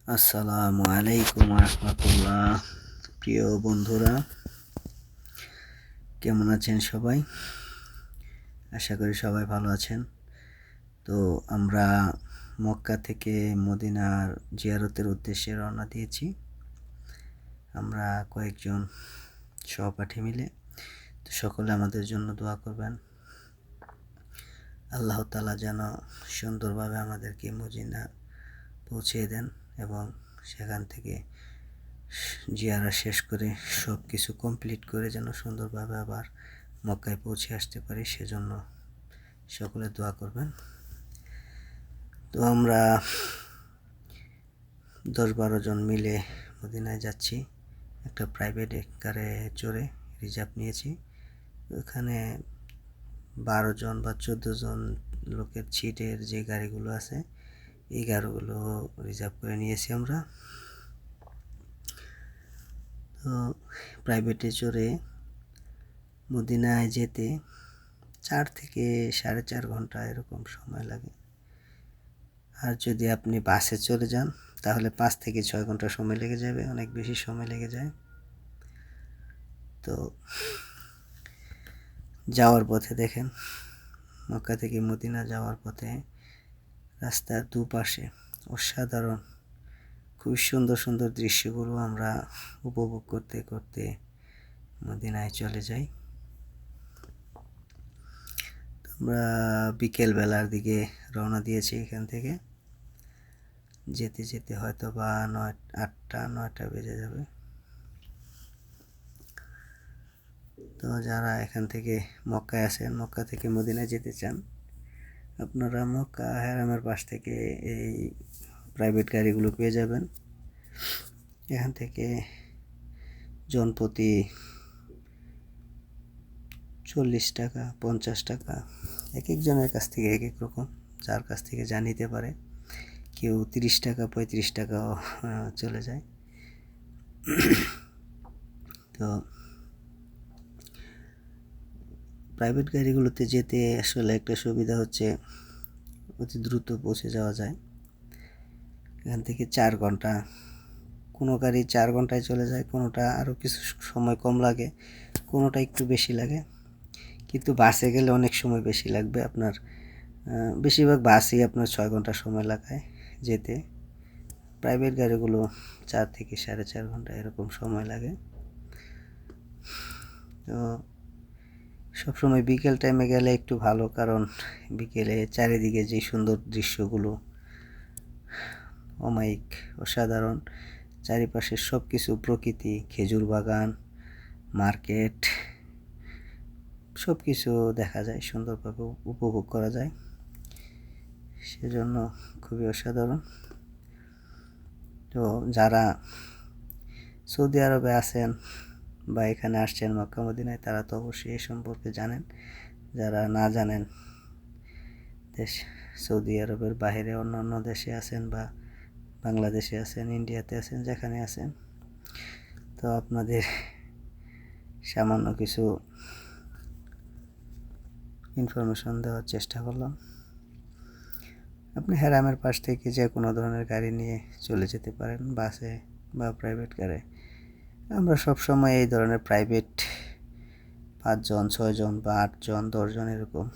আসসালামু আলাইকুম রহমতুল্লাহ। প্রিয় বন্ধুরা, কেমন আছেন সবাই? আশা করি সবাই ভালো আছেন। তো আমরা মক্কা থেকে মদিনার জিয়ারতের উদ্দেশ্যে রওনা দিয়েছি। আমরা কয়েকজন সহপাঠী মিলে। তো সকলে আমাদের জন্য দোয়া করবেন। আল্লাহ তাআলা যেন সুন্দরভাবে আমাদেরকে মদিনা পৌঁছিয়ে দেন এবং সেখান থেকে জিয়ারা শেষ করে সব কিছু কমপ্লিট করে যেন সুন্দরভাবে আবার মক্কায় পৌঁছে আসতে পারি, সেজন্য সকলে দোয়া করবেন। তো আমরা 10-12 জন মিলে মদিনায় যাচ্ছি। একটা প্রাইভেট কারে চড়ে রিজার্ভ নিয়েছি। ওখানে 12 জন বা 14 জন লোকের সিটের যে গাড়িগুলো আছে, এই গাড়িগুলো রিজার্ভ করে নিয়েছি আমরা। তো প্রাইভেটে চড়ে মদিনায় যেতে 4 থেকে 4.5 ঘন্টা এরকম সময় লাগে। আর যদি আপনি বাসে চলে যান তাহলে 5 থেকে 6 ঘন্টা সময় লেগে যাবে, অনেক বেশি সময় লেগে যায়। তো যাওয়ার পথে দেখেন, মক্কা থেকে মদিনা যাওয়ার পথে রাস্তার দুপাশে অসাধারণ খুব সুন্দর সুন্দর দৃশ্যগুলো আমরা উপভোগ করতে করতে মদিনায় চলে যাই। আমরা বিকেলবেলার দিকে রওনা দিয়েছি। এখান থেকে যেতে যেতে হয়তো বা 8টা-9টা বেজে যাবে। তো যারা এখান থেকে মক্কায় আসেন, মক্কা থেকে মদিনায় যেতে চান, আপনারা মক্কা হারামের পাশ থেকে এই প্রাইভেট গাড়িগুলো পেয়ে যাবেন। এখান থেকে জনপ্রতি 40 টাকা, 50 টাকা, এক একজনের কাছ থেকে এক এক রকম, যার কাছ থেকে যা নিতে পারে। কেউ 30 টাকা 35 টাকাও চলে যায়। তো প্রাইভেট গাড়িগুলোতে যেতে আসলে একটা সুবিধা হচ্ছে অতি দ্রুত পৌঁছে যাওয়া যায়। এখান থেকে 4 ঘন্টা, কোনো গাড়ি 4 ঘন্টায় চলে যায়, কোনোটা আরও কিছু সময় কম লাগে, কোনোটা একটু বেশি লাগে। কিন্তু বাসে গেলে অনেক সময় বেশি লাগবে আপনার। বেশিরভাগ বাসই আপনার 6 ঘন্টা সময় লাগায় যেতে। প্রাইভেট গাড়িগুলো 4 থেকে 4.5 ঘন্টা এরকম সময় লাগে। তো সবসময় বিকেল টাইমে গেলে একটু ভালো, কারণ বিকেলে চারিদিকে যে সুন্দর দৃশ্যগুলো অমায়িক, অসাধারণ। চারিপাশের সব কিছু প্রকৃতি, খেজুর বাগান, মার্কেট, সব কিছু দেখা যায়, সুন্দরভাবে উপভোগ করা যায়, সেজন্য খুবই অসাধারণ। তো যারা সৌদি আরবে আছেন বা এখানে আসছেন মক্কা মদিনায়, তারা তো অবশ্যই এই সম্পর্কে জানেন। যারা না জানেন, দেশ সৌদি আরবের বাইরে অন্যান্য দেশে আছেন বা বাংলাদেশে আছেন, ইন্ডিয়াতে আছেন, যেখানে আছেন, তো আপনাদের সামান্য কিছু ইনফরমেশন দেওয়ার চেষ্টা করলাম। আপনি হারামের পাশ থেকে যে কোনো ধরনের গাড়ি নিয়ে চলে যেতে পারেন, বাসে বা প্রাইভেট কারে। আমরা সবসময় এই ধরনের প্রাইভেট 5 জন 6 জন বা 8 জন 10 জন এরকম